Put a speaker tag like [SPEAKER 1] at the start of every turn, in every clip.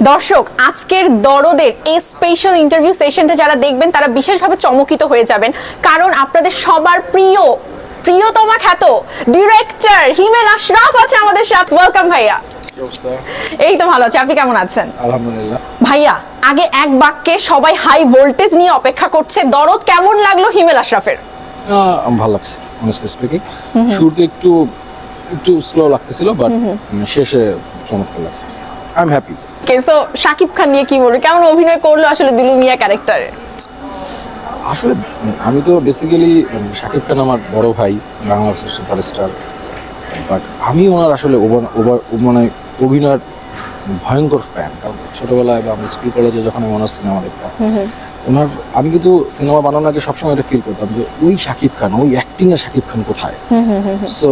[SPEAKER 1] দর্শক আজকের দরদের এই স্পেশাল ইন্টারভিউ সেশনটা যারা দেখবেন তারা বিশেষভাবে চমকিত হয়ে যাবেন, কারণ আপনাদের সবার প্রিয়তমা খ্যাত ডিরেক্টর হিমেল আশরাফ আছে আমাদের সাথে। ওয়েলকাম ভাইয়া। এই তো ভালো আছে, আপনি কেমন আছেন?
[SPEAKER 2] আলহামদুলিল্লাহ।
[SPEAKER 1] ভাইয়া, আগে এক বাক্যে সবাই হাই ভোল্টেজ নিয়ে অপেক্ষা করছে, দরদ কেমন লাগলো হিমেল আশরাফের?
[SPEAKER 2] ভালো লাগছে, অনেস্টলি স্পিকিং। শুরুতে একটু স্লো লাগতেছিল, বাট শেষে চমৎকার লাগছে। I am happy.
[SPEAKER 1] Okay, so Shakib Khan নিয়ে কি বলবো, কেমন অভিনয় করলো আসলে দুলু মিয়া ক্যারেক্টারে?
[SPEAKER 2] আসলে আমি তো বেসিক্যালি শাকিব খান আমার বড় ভাই, বাংলাদেশের সুপারস্টার, বাট আমি ওনার আসলে মানে অভিনয়ের ভয়ঙ্কর ফ্যান। কারণ ছোটবেলায় বা আমি স্কুল কলেজে যখন আমি ওনার সিনেমা দেখতাম, ওনার আমি কিন্তু সিনেমা বানানোর আগে সবসময় এটা ফিল করতাম যে ওই শাকিব খান, ওই অ্যাক্টিংয়ের শাকিব খান কোথায়। সো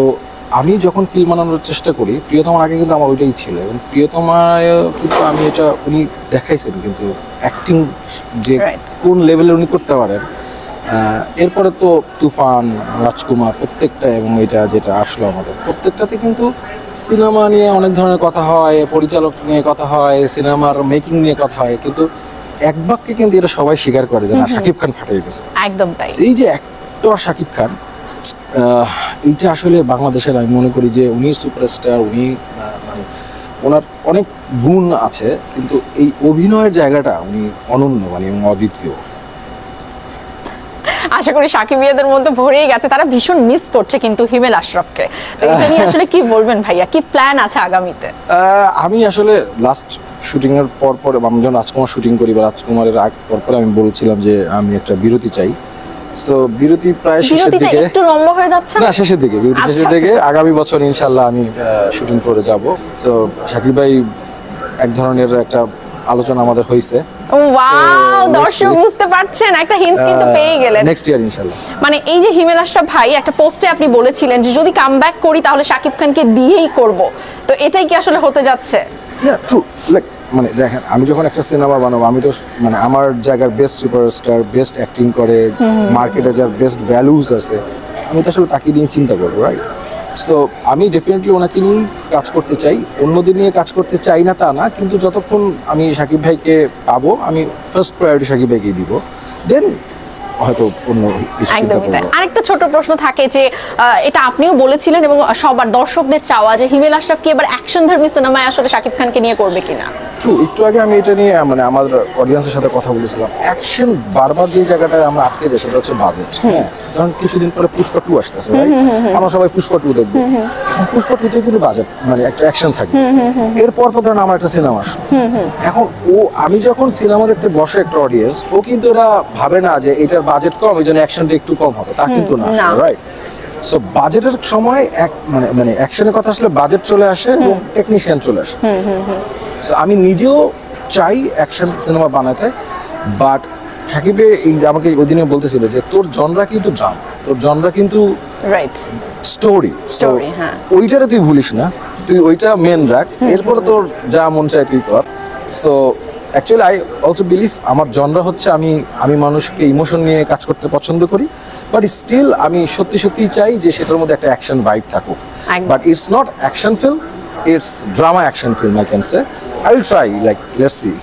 [SPEAKER 2] আমি যখন ফিল্ম বানানোর চেষ্টা করি, প্রিয়তমার আগে কিন্তু আমার ওইটাই ছিল, এবং প্রিয়তমায় কিন্তু আমি এটা উনি দেখাইছেন, কিন্তু অ্যাক্টিং যে কোন লেভেলে উনি করতে পারেন। এরপরে তো তুফান, রাজকুমার, প্রত্যেকটা, এবং এটা যেটা আসলো আমাদের প্রত্যেকটাতে কিন্তু সিনেমা নিয়ে অনেক ধরনের কথা হয়, পরিচালক নিয়ে কথা হয়, সিনেমার মেকিং নিয়ে কথা হয়, কিন্তু এক বাক্যে কিন্তু এটা সবাই স্বীকার করে যে না, শাকিব খান ফাটিয়ে গেছে।
[SPEAKER 1] একদম তাই।
[SPEAKER 2] এই যে অ্যাক্টর শাকিব খান, এইটা আসলে বাংলাদেশের আমি মনে করি যে উনি সুপারস্টার, উনি মানে ওনার অনেক গুণ আছে, কিন্তু এই অভিনয়ের জায়গাটা উনি অনন্য, মানে অদ্বিতীয়।
[SPEAKER 1] আশা করি সাকিবিয়াদের মধ্যে ভরেই গেছে, তারা ভীষণ মিস করছে কিন্তু হিমেল আশরাফকে। তো এটা নিয়ে আসলে কি বলবেন ভাইয়া, কি প্ল্যান আছে আগামীতে?
[SPEAKER 2] আমি আসলে লাস্ট শুটিং এর পর আমি যখন রাজকুমার শুটিং করি বা রাজকুমারের পর আমি বলছিলাম যে আমি একটা বিরতি চাই। সো বিরতি প্রায় শেষের দিকে,
[SPEAKER 1] একটু লম্বা হয়ে যাচ্ছে না?
[SPEAKER 2] শেষের দিকে, বিরতি শেষের দিকে। আগামী বছর ইনশাআল্লাহ আমি শুটিং করে যাব। তো সাকিব ভাই এক ধরনের একটা আলোচনা আমাদের হয়েছে।
[SPEAKER 1] ওয়াও, দর্শক বুঝতে পারছেন, একটা হিন্টস কিন্তু পেয়ে গেলেন।
[SPEAKER 2] নেক্সট ইয়ার ইনশাআল্লাহ।
[SPEAKER 1] মানে এই যে হিমেল আশরাফ ভাই একটা পোস্টে আপনি বলেছিলেন যে যদি কামব্যাক করি তাহলে শাকিব খানকে দিয়েই করব, তো এটাই কি আসলে হতে যাচ্ছে?
[SPEAKER 2] ট্রু। লাইক মানে দেখেন, আমি যখন একটা সিনেমা বানাবো, আমি তো মানে আমার জায়গার বেস্ট সুপারস্টার, বেস্ট অ্যাক্টিং করে, মার্কেটে যার বেস্ট ভ্যালুজ আছে, আমি তো আসলে তাকে নিয়ে চিন্তা করবো, রাইট? সো আমি ডেফিনেটলি ওনাকে নিয়েই কাজ করতে চাই, অন্যদের নিয়ে কাজ করতে চাই না তা না, কিন্তু যতক্ষণ আমি শাকিব ভাইকে পাবো, আমি ফার্স্ট প্রায়োরিটি শাকিব ভাইকেই দিব, দেন হয়তো অন্য কিছু চিন্তা করব।
[SPEAKER 1] আরেকটা ছোট প্রশ্ন থাকে যে এটা আপনিও বলেছিলেন এবং সবার দর্শকদের চাওয়া যে হিমেল আশরাফ কি এবার অ্যাকশন ধর্মী সিনেমায় আসলে শাকিব খানকে নিয়ে করবে কিনা?
[SPEAKER 2] ট্রু। একটু আগে আমি এটা নিয়ে মানে আমার অডিয়েন্সের সাথে কথা বলেছিলাম। অ্যাকশন বারবার যে জায়গাটায় আমরা আটকে যাই সেটা হচ্ছে বাজেট। হ্যাঁ, ধরুন কিছুদিন পরে পুষ্পা 2 আসতেছে, রাইট? আমরা সবাই পুষ্পা 2 দেখবো। পুষ্পা 2 তে কিন্তু বাজেট মানে একটা অ্যাকশন থাকে। এরপর তো ধরুন আমার একটা সিনেমা আসলো। এখন আমি যখন সিনেমা দেখতে বসে একটা অডিয়েন্স, ও কিন্তু এরা ভাবে না যে এটার বাজেট কম, এই জন্য অ্যাকশনটা একটু কম হবে, তা কিন্তু না, রাইট? সো বাজেটের সময় মানে অ্যাকশনের কথা আসলে বাজেট চলে আসে এবং টেকনিশিয়ান চলে আসে। আমি নিজেও চাই অ্যাকশন সিনেমা বানাতে, বাট সাকিবে এই আমাকে ওই দিনে বলতেছিল যে তোর জনরা কিন্তু ড্রামা, তোর জনরা কিন্তু
[SPEAKER 1] রাইট
[SPEAKER 2] স্টোরি,
[SPEAKER 1] হ্যাঁ,
[SPEAKER 2] ওইটারে তুই ভুলিস না, তুই ওইটা মেন রাখ, এরপরে তোর যা মন চায় তুই কর। So actually I also believe আমার জনরা হচ্ছে আমি মানুষকে ইমোশন নিয়ে কাজ করতে পছন্দ করি, বাট স্টিল আমি সত্যি চাই যে সেটার মধ্যে একটা অ্যাকশন ভাইব থাকুক। But it's not action film, it's drama action film, I can say. I will try, like let's see.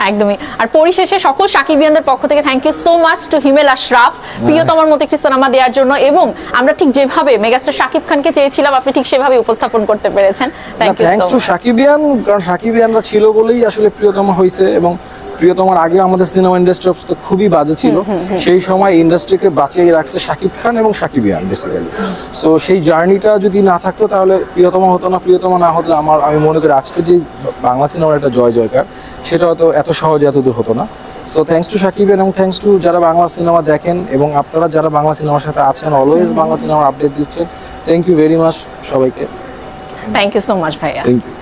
[SPEAKER 1] একদমই। আর পরিশেষে সকল সাকিবিয়ানদের পক্ষ থেকে thank you so much to Himel Ashraf, প্রিয়তমার মতো একটি সিনেমা দেওয়ার জন্য, এবং আমরা ঠিক যেভাবে মেগাস্টার শাকিব খানকে চেয়েছিলাম আপনি ঠিক সেভাবে উপস্থাপন করতে পেরেছেন।
[SPEAKER 2] থ্যাঙ্কস টু সাকিবিয়ান, কারণ সাকিবিয়ানরা ছিল বলেই আসলে প্রিয়তমা হয়েছে, এবং প্রিয়তমার আগে আমাদের সিনেমা ইন্ডাস্ট্রি অবস্থা খুবই বাজে ছিল। সেই সময় ইন্ডাস্ট্রিকে বাঁচিয়ে রাখছে শাকিব খান এবং সাকিবিয়ান বেসিক্যালি। সো সেই জার্নিটা যদি না থাকতো তাহলে প্রিয়তমা হতো না, প্রিয়তমা না হতো আমি মনে করি আজকে যে বাংলা সিনেমার একটা জয়কার, সেটা হয়তো এত সহজে এত দূর হতো না। সো থ্যাঙ্কস টু সাকিবিয়ান, এবং থ্যাঙ্কস টু যারা বাংলা সিনেমা দেখেন এবং আপনারা যারা বাংলা সিনেমার সাথে আছেন, অলওয়েজ বাংলা সিনেমার আপডেট দিচ্ছেন। থ্যাংক ইউ ভেরি মাচ সবাইকে।
[SPEAKER 1] থ্যাংক ইউ সো মাচ ভাইয়া।
[SPEAKER 2] Thank you.